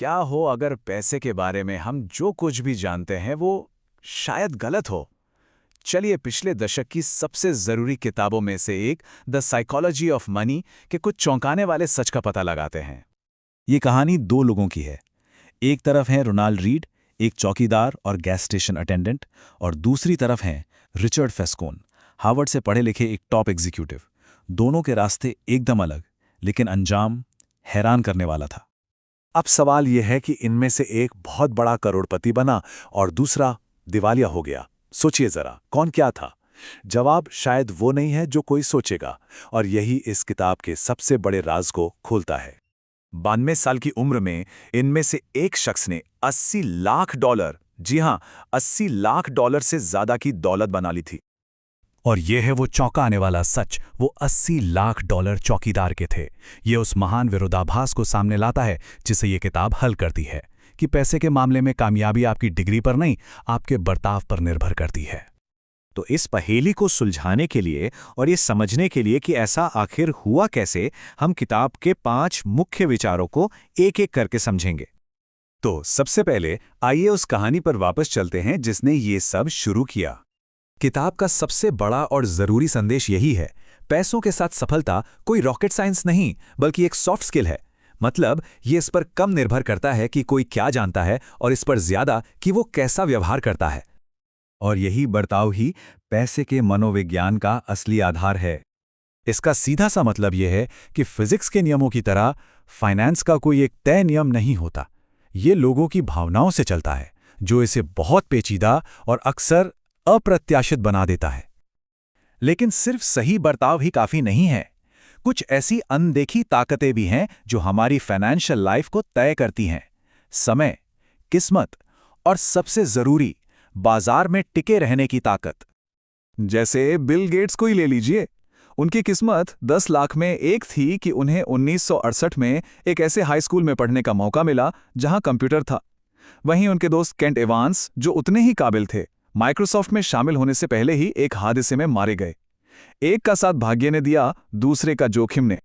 क्या हो अगर पैसे के बारे में हम जो कुछ भी जानते हैं वो शायद गलत हो। चलिए पिछले दशक की सबसे ज़रूरी किताबों में से एक द साइकोलॉजी ऑफ मनी के कुछ चौंकाने वाले सच का पता लगाते हैं। ये कहानी दो लोगों की है। एक तरफ है रोनाल्ड रीड, एक चौकीदार और गैस स्टेशन अटेंडेंट, और दूसरी तरफ हैं रिचर्ड फेस्कोन, हार्वर्ड से पढ़े लिखे एक टॉप एग्जीक्यूटिव। दोनों के रास्ते एकदम अलग, लेकिन अंजाम हैरान करने वाला था। अब सवाल यह है कि इनमें से एक बहुत बड़ा करोड़पति बना और दूसरा दिवालिया हो गया। सोचिए जरा, कौन क्या था? जवाब शायद वो नहीं है जो कोई सोचेगा, और यही इस किताब के सबसे बड़े राज को खोलता है। 92 साल की उम्र में इनमें से एक शख्स ने 80 लाख डॉलर, जी हां, 80 लाख डॉलर से ज्यादा की दौलत बना ली थी। और ये है वो चौंकाने वाला सच, वो 80 लाख डॉलर चौकीदार के थे। ये उस महान विरोधाभास को सामने लाता है जिसे ये किताब हल करती है, कि पैसे के मामले में कामयाबी आपकी डिग्री पर नहीं, आपके बर्ताव पर निर्भर करती है। तो इस पहेली को सुलझाने के लिए और ये समझने के लिए कि ऐसा आखिर हुआ कैसे, हम किताब के 5 मुख्य विचारों को एक-एक करके समझेंगे। तो सबसे पहले आइए उस कहानी पर वापस चलते हैं जिसने ये सब शुरू किया। किताब का सबसे बड़ा और जरूरी संदेश यही है, पैसों के साथ सफलता कोई रॉकेट साइंस नहीं, बल्कि एक सॉफ्ट स्किल है। मतलब ये इस पर कम निर्भर करता है कि कोई क्या जानता है, और इस पर ज्यादा कि वो कैसा व्यवहार करता है। और यही बर्ताव ही पैसे के मनोविज्ञान का असली आधार है। इसका सीधा सा मतलब यह है कि फिजिक्स के नियमों की तरह फाइनेंस का कोई एक तय नियम नहीं होता। ये लोगों की भावनाओं से चलता है, जो इसे बहुत पेचीदा और अक्सर अप्रत्याशित बना देता है। लेकिन सिर्फ सही बर्ताव ही काफी नहीं है। कुछ ऐसी अनदेखी ताकतें भी हैं जो हमारी फाइनेंशियल लाइफ को तय करती हैं। समय, किस्मत और सबसे जरूरी, बाजार में टिके रहने की ताकत। जैसे बिल गेट्स को ही ले लीजिए। उनकी किस्मत 10 लाख में एक थी कि उन्हें 1968 में एक ऐसे हाई स्कूल में पढ़ने का मौका मिला जहां कंप्यूटर था। वहीं उनके दोस्त केंट एवांस, जो उतने ही काबिल थे, माइक्रोसॉफ्ट में शामिल होने से पहले ही एक हादसे में मारे गए। एक का साथ भाग्य ने दिया, दूसरे का जोखिम ने।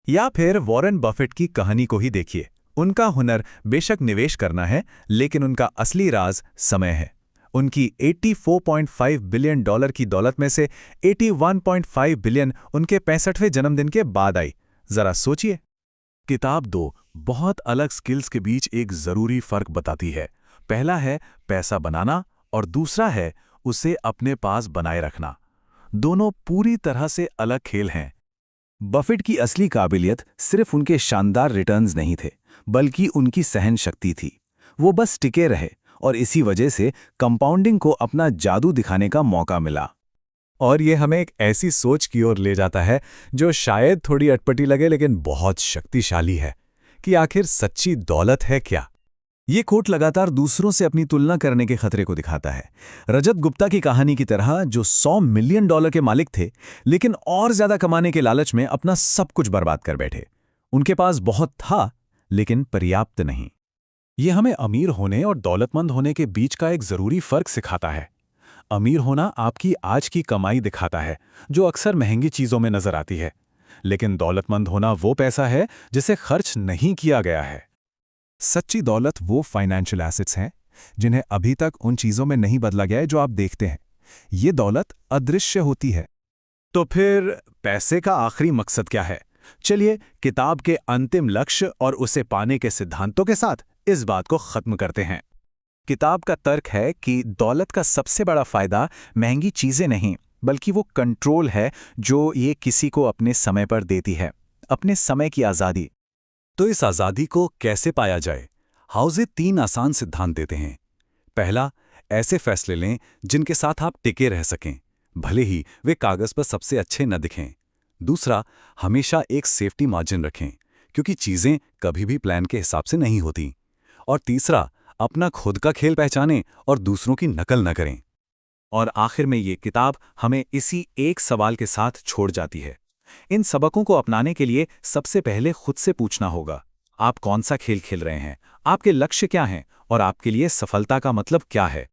या फिर वॉरेन बफेट की कहानी को ही देखिए। उनका हुनर बेशक निवेश करना है, लेकिन उनका असली राज समय है। उनकी 84.5 बिलियन डॉलर की दौलत में से 81.5 बिलियन उनके 65वें जन्मदिन के बाद आई। जरा सोचिए। किताब 2 बहुत अलग स्किल्स के बीच एक जरूरी फर्क बताती है। पहला है पैसा बनाना और दूसरा है उसे अपने पास बनाए रखना। दोनों पूरी तरह से अलग खेल हैं। बफेट की असली काबिलियत सिर्फ उनके शानदार रिटर्न्स नहीं थे, बल्कि उनकी सहन शक्ति थी। वो बस टिके रहे, और इसी वजह से कंपाउंडिंग को अपना जादू दिखाने का मौका मिला। और ये हमें एक ऐसी सोच की ओर ले जाता है जो शायद थोड़ी अटपटी लगे, लेकिन बहुत शक्तिशाली है, कि आखिर सच्ची दौलत है क्या। ये कोट लगातार दूसरों से अपनी तुलना करने के खतरे को दिखाता है। रजत गुप्ता की कहानी की तरह, जो 100 मिलियन डॉलर के मालिक थे, लेकिन और ज्यादा कमाने के लालच में अपना सब कुछ बर्बाद कर बैठे। उनके पास बहुत था, लेकिन पर्याप्त नहीं। ये हमें अमीर होने और दौलतमंद होने के बीच का एक जरूरी फर्क सिखाता है। अमीर होना आपकी आज की कमाई दिखाता है, जो अक्सर महंगी चीजों में नजर आती है। लेकिन दौलतमंद होना वो पैसा है जिसे खर्च नहीं किया गया है। सच्ची दौलत वो फाइनेंशियल एसेट्स हैं जिन्हें अभी तक उन चीजों में नहीं बदला गया है जो आप देखते हैं। ये दौलत अदृश्य होती है। तो फिर पैसे का आखिरी मकसद क्या है? चलिए किताब के अंतिम लक्ष्य और उसे पाने के सिद्धांतों के साथ इस बात को खत्म करते हैं। किताब का तर्क है कि दौलत का सबसे बड़ा फायदा महंगी चीजें नहीं, बल्कि वो कंट्रोल है जो ये किसी को अपने समय पर देती है, अपने समय की आज़ादी। तो इस आज़ादी को कैसे पाया जाए? हाउज़े 3 आसान सिद्धांत देते हैं। पहला, ऐसे फैसले लें जिनके साथ आप टिके रह सकें, भले ही वे कागज़ पर सबसे अच्छे न दिखें। दूसरा, हमेशा एक सेफ्टी मार्जिन रखें, क्योंकि चीज़ें कभी भी प्लान के हिसाब से नहीं होती। और तीसरा, अपना खुद का खेल पहचानें और दूसरों की नकल न करें। और आखिर में ये किताब हमें इसी एक सवाल के साथ छोड़ जाती है। इन सबकों को अपनाने के लिए सबसे पहले खुद से पूछना होगा, आप कौन सा खेल खेल रहे हैं, आपके लक्ष्य क्या हैं और आपके लिए सफलता का मतलब क्या है।